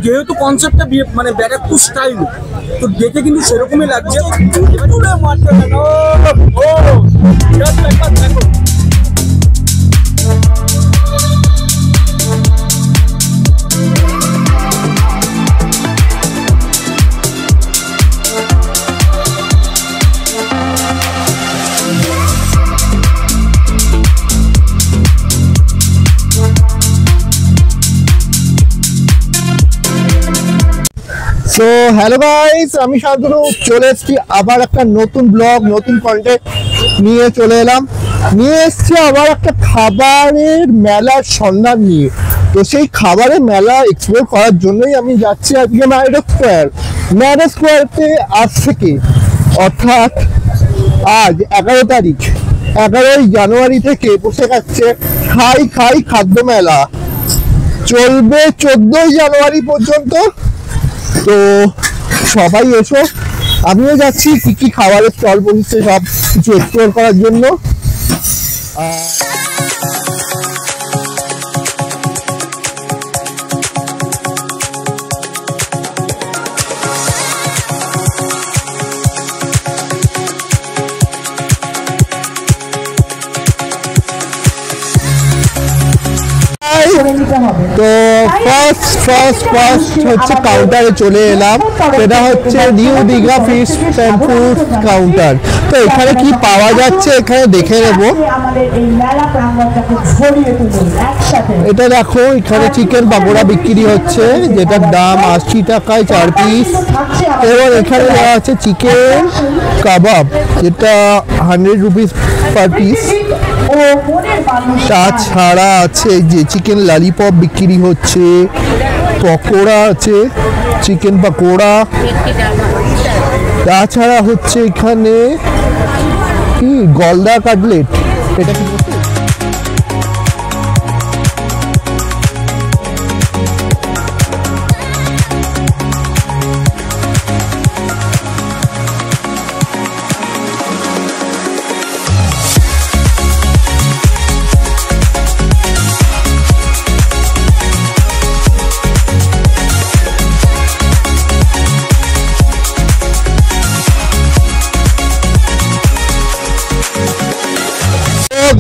যেহেতু কনসেপ্টটা মানে ব্যারাকপুর স্টাইল, তো দেখে কিন্তু সেরকমই লাগছে। সো হ্যালো গাইস, আমি শান্তনু চলে এসেছি আবার একটা নতুন ব্লগ, নতুন কন্টেন্ট নিয়ে চলে এলাম। নিয়ে এসেছি আবার একটা খাবারের মেলার সন্ধান নিয়ে। তো সেই খাবারের মেলা এক্সপ্লোর করার জন্যই আমি যাচ্ছি আজকে ম্যারেড স্কোয়ার। ম্যারেড স্কোয়ারতে আজ থেকে অর্থাৎ আজ 11 তারিখ, 11ই জানুয়ারি থেকে বসে যাচ্ছে খাই খাই খাদ্য মেলা। চলবে 14ই জানুয়ারি পর্যন্ত। তো সবাই এসো, আমিও যাচ্ছি কি কি খাবারের স্টল বসেছে সব কিছু এক্সপ্লোর করার জন্য। তো ফার্স্ট হচ্ছে কাউন্টারে চলে এলাম। এটা হচ্ছে new Digha fish and food counter. তো এখানে কি পাওয়া যাচ্ছে এখানে দেখে নেব। এটা দেখো, এখানে চিকেন পাকোড়া বিক্রি হচ্ছে, যেটার দাম 80 টাকায় 4 পিস। এবং এখানে দেওয়া আছে চিকেন কাবাব, যেটা 100 রুপিস পার পিস। তাছাড়া আছে যে চিকেন ললিপপ বিক্রি হচ্ছে, পকোড়া আছে, চিকেন পকোড়া। তাছাড়া হচ্ছে এখানে কি গলদা কাটলেট, এটা কি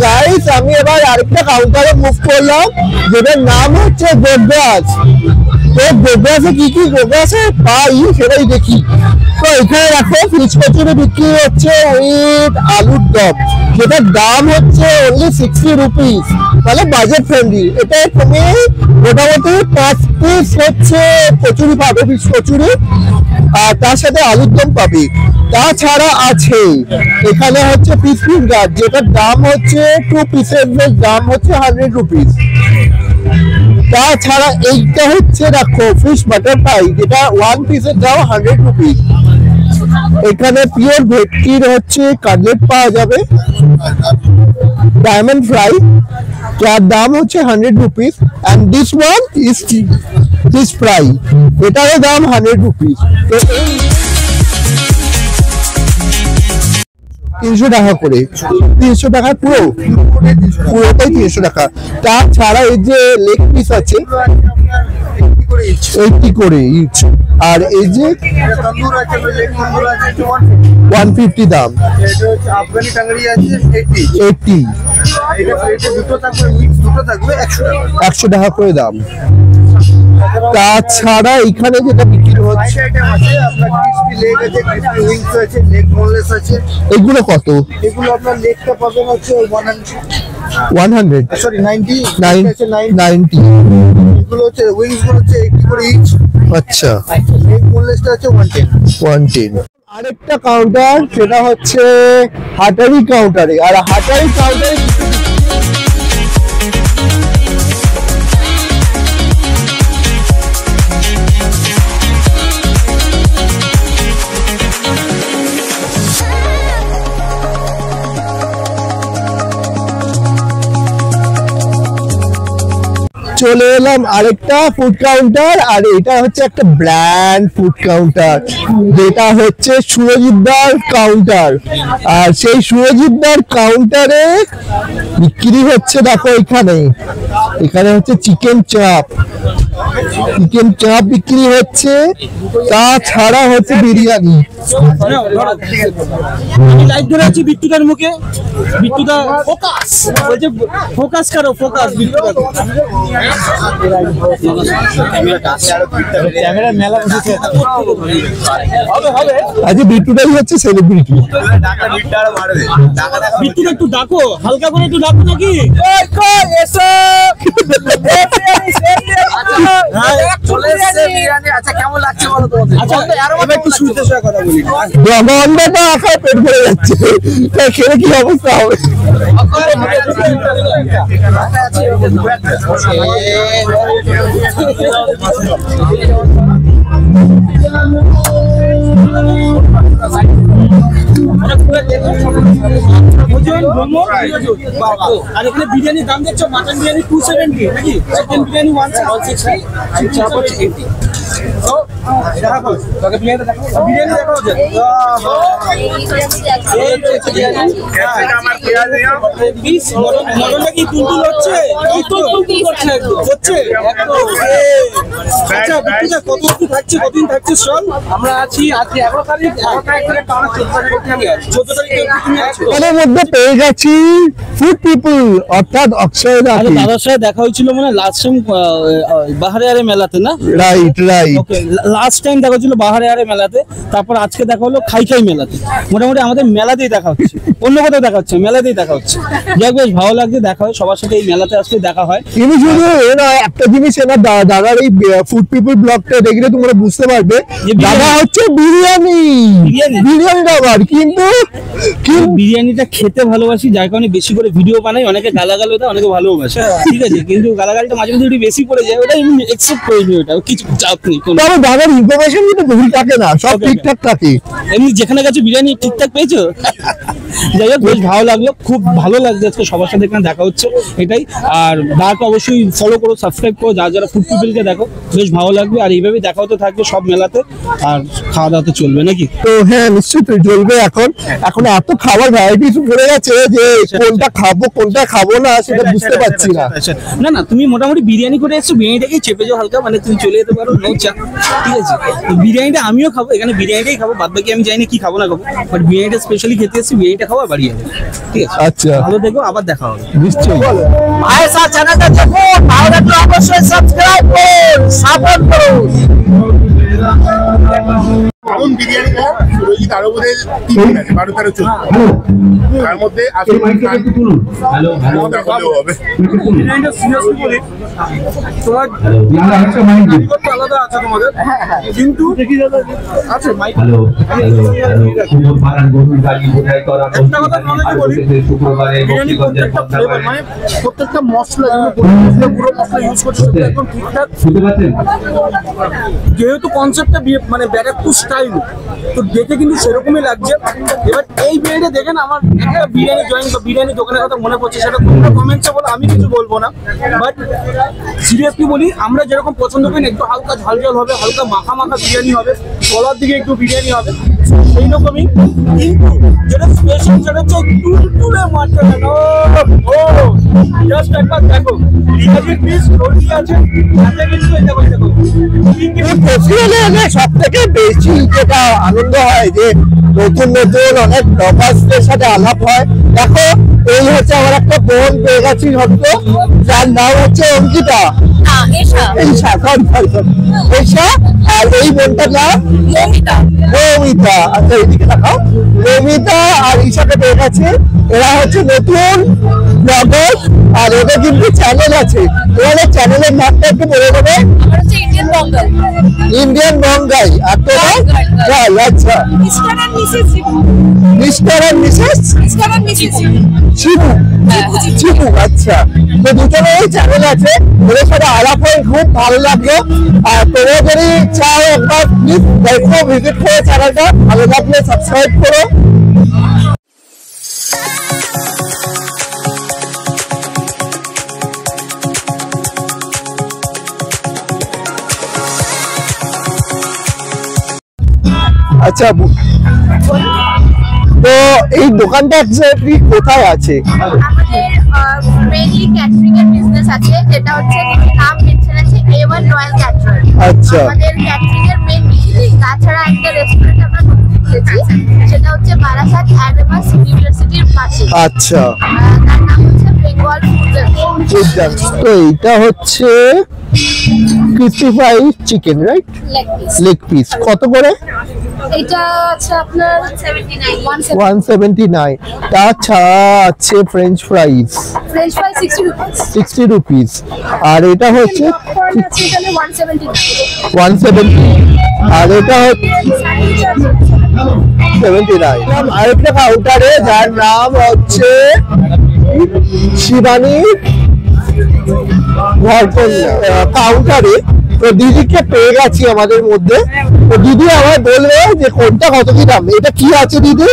গাইস, আমি এবার আরেকটা কাউন্টারে মুভ করলাম, যেটার নাম হচ্ছে গোগ্রাস। তো গোগ্রাসে কি কি গোগ্রাসে পাই সেটাই দেখি। তো এখানে দেখো ফিশ কচুরি বিক্রি হচ্ছে উইথ আলুর দম, যেটার দাম হচ্ছে অনলি 60 রুপিস, মানে বাজেট ফ্রেন্ডলি। এটা তুমি মোটামুটি 5 পিস হচ্ছে কচুরি পাবে, ফিশ কচুরি, আর তার সাথে আলুর দম পাবে। তাছাড়া আছে এখানে হচ্ছে ফিশ ফিঙ্গার, যেটার দাম হচ্ছে 2 পিসের দাম হচ্ছে 100 রুপিস। তাছাড়া এইটা হচ্ছে দেখো ফিশ বাটার ফ্রাই, যেটা 1 পিসের দাম 100 রুপিস। এখানে পিওর ভেটকির হচ্ছে কাটলেট পাওয়া যাবে, ডায়মন্ড ফ্রাই, যার দাম হচ্ছে 100 rupees. And this one is fish fry, এটারও দাম 100 রুপিস। তো 300 টাকা করে, 300 টাকা পুরোটাই 300 টাকা। তাছাড়া এই যে লেগ পিস আছে 80 করে ইচ, আর এই যে 150 দাম, 80 100 টাকা করে দাম। তাছাড়া এখানে যেটা বিক্রি হচ্ছে এগুলো কত? এগুলো আপনার লেগটা পাবেন হচ্ছে 100, সরি 90 এগুলো হচ্ছে উইংস গুলো হচ্ছে 80 করে ইচ। আচ্ছা, লেগ বোনলেসটা হচ্ছে 110। আরেকটা কাউন্টার, সেটা হচ্ছে হাটারি কাউন্টারে। আর হাটারি কাউন্টারে চলে এলাম আরেকটা ফুড কাউন্টার। আর এটা হচ্ছে একটা ব্র্যান্ড ফুড কাউন্টার, যেটা হচ্ছে সুরজিৎদার কাউন্টার। আর সেই সুরজিৎদার কাউন্টারে বিক্রি হচ্ছে দেখো এখানে হচ্ছে চিকেন চাপ, চিকেন চাপ বিক্রি হচ্ছে, তাছাড়া হচ্ছে বিরিয়ানি। আমি লাইট ধরে আছি বিট্টুদার মুখে, বিট্টুদা ফোকাস বলছে, ফোকাস করো ফোকাস বিট্টুদা। ক্যামেরা মেলা বসেছে, হবে হবে। আজকে বিট্টুদাই হচ্ছে সেলিব্রিটি। বিট্টুদা একটু ডাকো, হালকা করে একটু ডাকো নাকি। আচ্ছা কেমন লাগছে বলো তোমাদের? আচ্ছা এবার একটু শুনতে কথা বলি। গন্ধটা আঁকায় পেট ভরে যাচ্ছে, তা খেলে কি অবস্থা হবে? আর এখানে বিরিয়ানির দাম দেখছো, মাটন বিরিয়ানি 270 নাকি, চিকেন বিরিয়ানি 160, কতদিন থাকছে স্টল? আমরা আছি আজকে 11 তারিখ, 14 তারিখের মধ্যে পেয়ে গেছি ফুড পিপল অর্থাৎ অক্ষয় দা। দাদার সাথে দেখা হয়েছিল মানে লাস্ট টাইম বাহারে মেলাতে না? Right right. Okay, last time দেখা হচ্ছিল বাহারে মেলাতে, তারপর আজকে দেখা হলো খাই মেলাতে। মোটামুটি আমাদের মেলাতেই দেখা হচ্ছে, অন্য কোথাও দেখা হচ্ছে, মেলাতেই দেখা হচ্ছে। যাক বেশ ভালো লাগছে, দেখা হয় সবার সাথে, এই মেলাতে আসলে দেখা হয়। কিন্তু শুধু একটা জিনিস, এবার দাদার এই ফুড পিপল ব্লগটা দেখলে তোমরা বুঝতে পারবে, দাদা হচ্ছে বিরিয়ানি আবার, কিন্তু বিরিয়ানিটা খেতে ভালোবাসি, যার কারণে বেশি করে ভিডিও বানাই। অনেকে গালাগাল দেয়, অনেকে ভালোবাসে, ঠিক আছে, কিন্তু গালাগালটা মাঝে মাঝে একটু বেশি পড়ে যায়, ওটা আমি একসেপ্ট করে নিই, ওটা কিছু চাপ নেই। তবে দাদার ইনফরমেশন কিন্তু ভুল থাকে না, সব ঠিকঠাক থাকে। এমনি যেখানে গেছো বিরিয়ানি ঠিকঠাক পেয়েছো? যাই হোক, বেশ ভালো লাগলো, খুব ভালো লাগছে আজকে সবার সাথে এখানে দেখা হচ্ছে, এটাই। আর দাদাকে অবশ্যই ফলো করো, সাবস্ক্রাইব করো, যারা ফুড পিপলকে দেখো, বেশ ভালো লাগবে। আর এইভাবেই দেখা হতে থাকবে সব মেলাতে, আর খাওয়া দাওয়া তো চলবে নাকি? তো হ্যাঁ নিশ্চয়ই চলবে। এখন এত খাবার ভ্যারাইটিস পড়ে গেছে যে কোনটা খাবো কোনটা খাবো না সেটা বুঝতে পারছি না। না না, তুমি মোটামুটি বিরিয়ানি করে এসছো, বিরিয়ানিটাকেই চেপে যাও হালকা, মানে তুমি চলে যেতে পারো, নো চাপ, ঠিক আছে। তো বিরিয়ানিটা আমিও খাবো, এখানে বিরিয়ানিটাই খাবো, বাদ বাকি আমি জানি না কি খাবো না খাবো, বাট বিরিয়ানিটা স্পেশালি খেতে এসেছি, বিরিয়ানিটা খাবো আর বাড়ি যাবো, ঠিক আছে। আচ্ছা ভালো দেখো, আবার দেখা হবে নিশ্চয়ই। ভাইয়ের সাথে চ্যানেলটা দেখুন, ভালো লাগলে অবশ্যই সাবস্ক্রাইব করুন, সাপোর্ট করুন। এমন বিরিয়ানি রয়েছে, তার উপরে 3 দিন আছে, 12-13 14, তার মধ্যে আসলে হবে। বিরিয়ানিটা সিরিয়াসলি বলি, তোমার আলাদা আছে তোমাদের, কিন্তু আছে মাইক। একটা কথা তোমাদেরকে বলি, বিরিয়ানি মানে প্রত্যেকটা মশলা, পুরো মশলা ইউজ করছে একদম ঠিকঠাক। যেহেতু কনসেপ্টটা মানে ব্যারাকপুর স্টাইল, তো দেখে কিন্তু সেরকমই লাগছে। এবার এই বিরিয়ানিটা দেখেন, আমার একটা বিরিয়ানি জয়েন বা বিরিয়ানি দোকানের কথা মনে পড়ছে, সেটা তোমরা কমেন্টসে বলো, আমি কিছু বলবো না। বাট সিরিয়াসলি বলি, আমরা যেরকম পছন্দ করি, একটু হালকা ঝাল ঝাল হবে, হালকা মাখা মাখা বিরিয়ানি হবে, গলার দিকে একটু বিরিয়ানি হবে, সেই রকমই। কিন্তু যেটা স্পেশাল সেটা হচ্ছে টুলটুলে মাটন। ও জাস্ট একবার দেখো, রিয়াজির পিস রোটি আছে, সাথে কিন্তু এই দেখো সব থেকে বেশি যেটা আনন্দ হয় যে নতুন নতুন অনেক ব্লগারদের সাথে আলাপ হয়। দেখো এই হচ্ছে আমার একটা বোন পেয়ে গেছি হয়তো, যার নাম হচ্ছে অঙ্কিতা, আর এই বোনটার নাম মৌমিতা। আচ্ছা এইদিকে দেখাও, মৌমিতা আর ঈশাকে পেয়ে গেছে, এরা হচ্ছে নতুন ব্লগার, আর ওদের কিন্তু চ্যানেল আছে। ওদের চ্যানেলের নামটা একটু বলে দেবে? ইন্ডিয়ান বঙ্গাই। আর তোমার? আচ্ছা, Mr and Mrs Shibu. Shibu, আচ্ছা। তো দুজনের এই চ্যানেল আছে, ওদের সাথে আলাপ হয়ে খুব ভালো লাগলো। আর তোমরা যদি চাও একবার প্লিজ দেখো, ভিজিট করে চ্যানেলটা, ভালো লাগলে সাবস্ক্রাইব করো। আচ্ছা, তো এই দোকানটা এক্স্যাক্টলি কোথায় আছে? আমাদের মেইনলি ক্যাটারিং এর বিজনেস আছে, যেটা হচ্ছে নাম মেনশন আছে A1 অ্যান্ড রয়্যাল ক্যাটারার। আচ্ছা। আমাদের ক্যাটারিং এর মেন বিক্রি, তাছাড়া একটা রেস্টুরেন্ট আমরা নতুন খুলেছি, সেটা হচ্ছে বারাসাত অ্যাডামাস ইউনিভার্সিটির পাশে। আচ্ছা, তার নাম হচ্ছে বেঙ্গল ফুড। তো এইটা হচ্ছে crispy fry chicken, right? Leg piece. Leg piece কত করে? এটা আছে আপনার 179 179। তাছাড়া আছে french fries french fry 60 rupees. 60 rupees. আর এটা হচ্ছে পপকর্ন আছে এখানে 179। 170। আর এটা হচ্ছে 79। আরেকটা কাউন্টারে যার নাম হচ্ছে শিবানী কাউন্টারে। তো দিদিকে পেয়ে গেছি আমাদের মধ্যে। তো দিদি আমার বলবে যে কোনটা কত কি দাম। এটা কি আছে দিদি?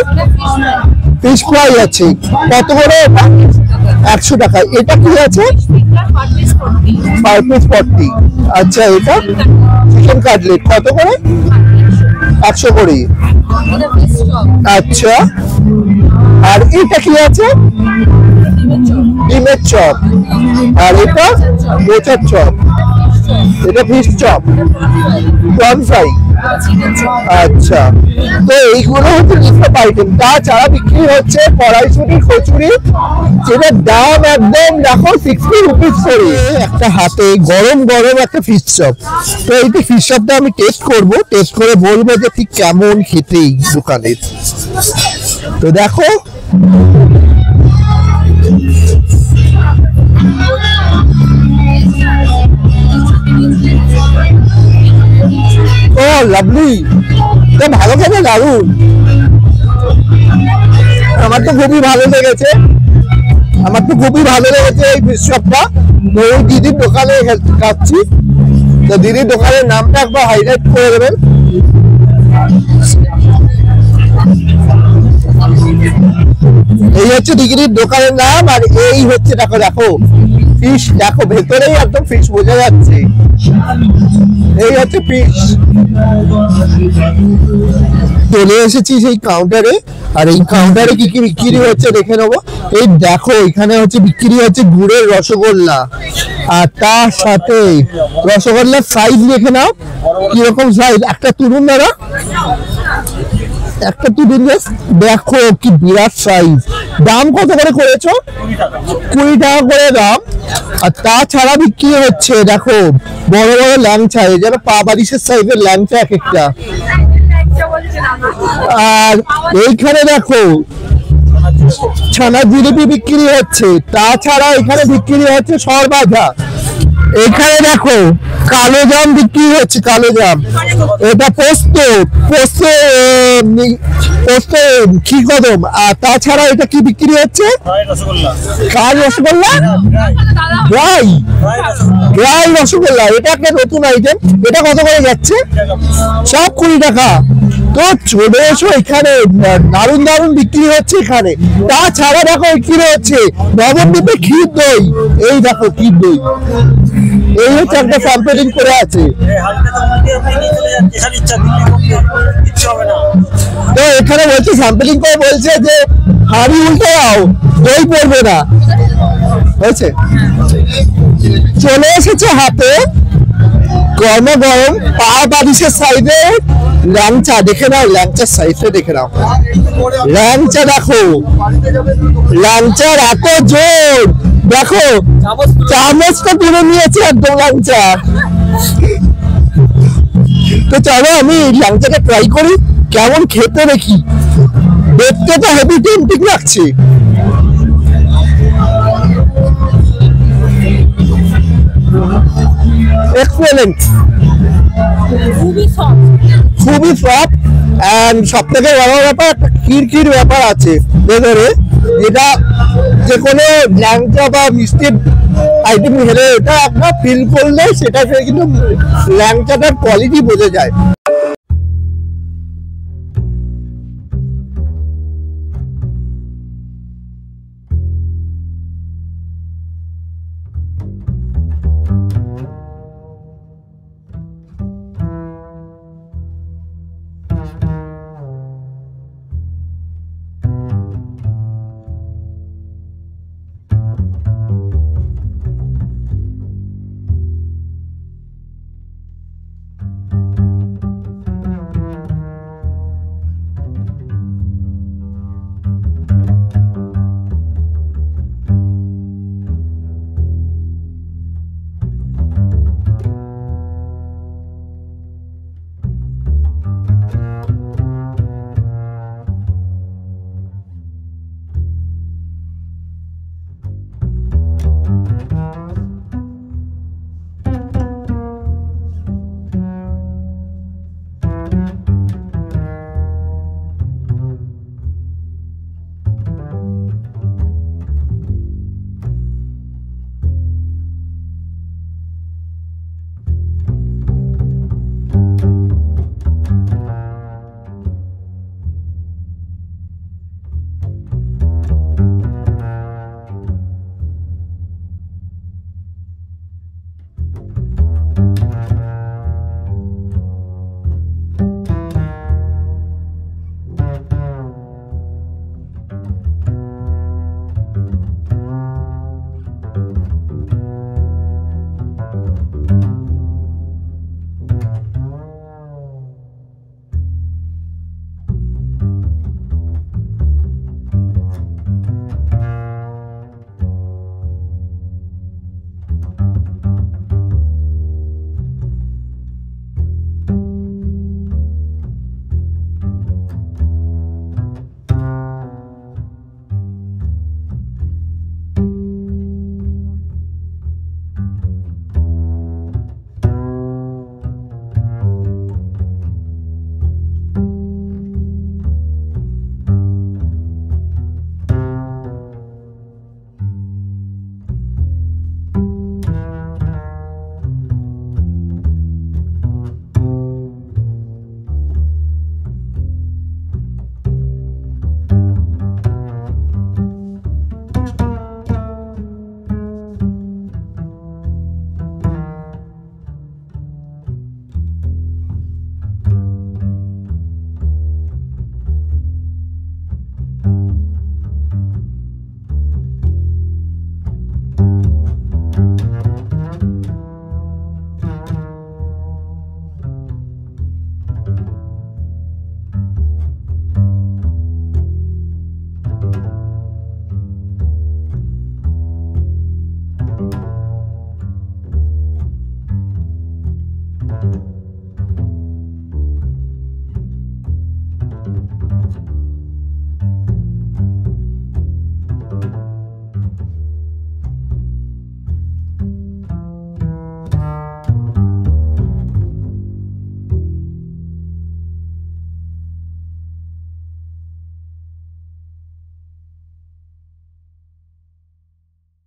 ফিশ ফ্রাই আছে। কত করে এটা? 100 টাকা। এটা কি আছে? 5 পিস 40। আচ্ছা, এটা চিকেন কাটলেট কত করে? 100 করে। আচ্ছা, আর এটা কি আছে? ডিমের চপ। আর এটা মোচার চপ। এটা ফিশ চপ, প্রন ফ্রাই। আচ্ছা, তো এইগুলো হচ্ছে লিস্ট আইটেম। তাছাড়া বিক্রি হচ্ছে কড়াইশুঁটি, কচুরি, যেটার দাম একদম দেখো 60 রুপিস করে। একটা হাতে গরম গরম একটা ফিশ চপ। তো এইটা ফিশ চপটা আমি টেস্ট করব, টেস্ট করে বলবো যে ঠিক কেমন খেতে এই দোকানের। তো দেখো, ও লাভলি, তো ভালো খেতে, দারুণ। আমার তো খুবই ভালো লেগেছে এই ফিশ চপটা। তো ওই দিদির দোকানে খাচ্ছি। তো দিদির দোকানের নামটা একবার হাইলাইট করে দেবেন। এই হচ্ছে দিদির দোকানের নাম। আর এই হচ্ছে দেখো ফিশ, দেখো ভেতরেই একদম ফিশ বোঝা যাচ্ছে। এই হচ্ছে ফিশ। চলে এসেছি সেই কাউন্টারে। আর এই কাউন্টারে কি কি বিক্রি হচ্ছে দেখে নেবো। এই দেখো, এখানে হচ্ছে বিক্রি হচ্ছে গুড়ের রসগোল্লা। আর তার সাথে রসগোল্লার সাইজ দেখে নাও কিরকম সাইজ। একটা তুলুন দাদা, একটা তুলুন। দেখো কি বিরাট সাইজ। দাম কত করে করেছো? 20 টাকা করে দাম। আর তাছাড়া বিক্রি হচ্ছে দেখো বড় বড় ল্যাংচা, যেন পা বালিশের সাইজের ল্যাংচা এক একটা। আর এইখানে দেখো ছানা জিলিপি বিক্রি হচ্ছে। তাছাড়া এখানে বিক্রি হচ্ছে সরভাজা। এখানে দেখো কালো জাম বিক্রি হচ্ছে, কালো জাম। এটা পোস্ত কি কদম। আর তাছাড়া এটা কি বিক্রি হচ্ছে? কার রসগোল্লা? ড্রাই রসগোল্লা। এটা একটা নতুন আইটেম। এটা কত করে যাচ্ছে? সব 20 টাকা। তো চলে এসো, এখানে দারুণ দারুণ বিক্রি হচ্ছে এখানে। তাছাড়া দেখো বিক্রি হচ্ছে নবদ্বীপে ক্ষীর দই। এই দেখো ক্ষীর দই, এই হচ্ছে একটা স্যাম্পলিং করে আছে। তো এখানে বলছে স্যাম্পলিং করে বলছে যে হাড়ি উল্টে দাও, দই পড়বে না। হয়েছে, চলে এসেছে হাতে গরম গরম পা বালিশের সাইডে ল্যাংচা। দেখে নাও ল্যাংচার সাইজটা, দেখে নাও ল্যাংচা। দেখো ল্যাংচার এত জোর, দেখো চামচটা তুলে নিয়েছে একদম ল্যাংচা। তো চলো আমি ল্যাংচাটা ট্রাই করি, কেমন খেতে দেখি। দেখতে তো হেভি টেম্পটিং লাগছে। এক্সেলেন্ট, খুবই সফট। এন্ড সব থেকে বড় ব্যাপার একটা ক্ষীর ব্যাপার আছে ভেতরে, যেটা যে কোনো ল্যাংচা বা মিষ্টির আইটেম হেরে এটা আপনার ফিল করলে সেটা কিন্তু ল্যাংচাটার কোয়ালিটি বোঝা যায়।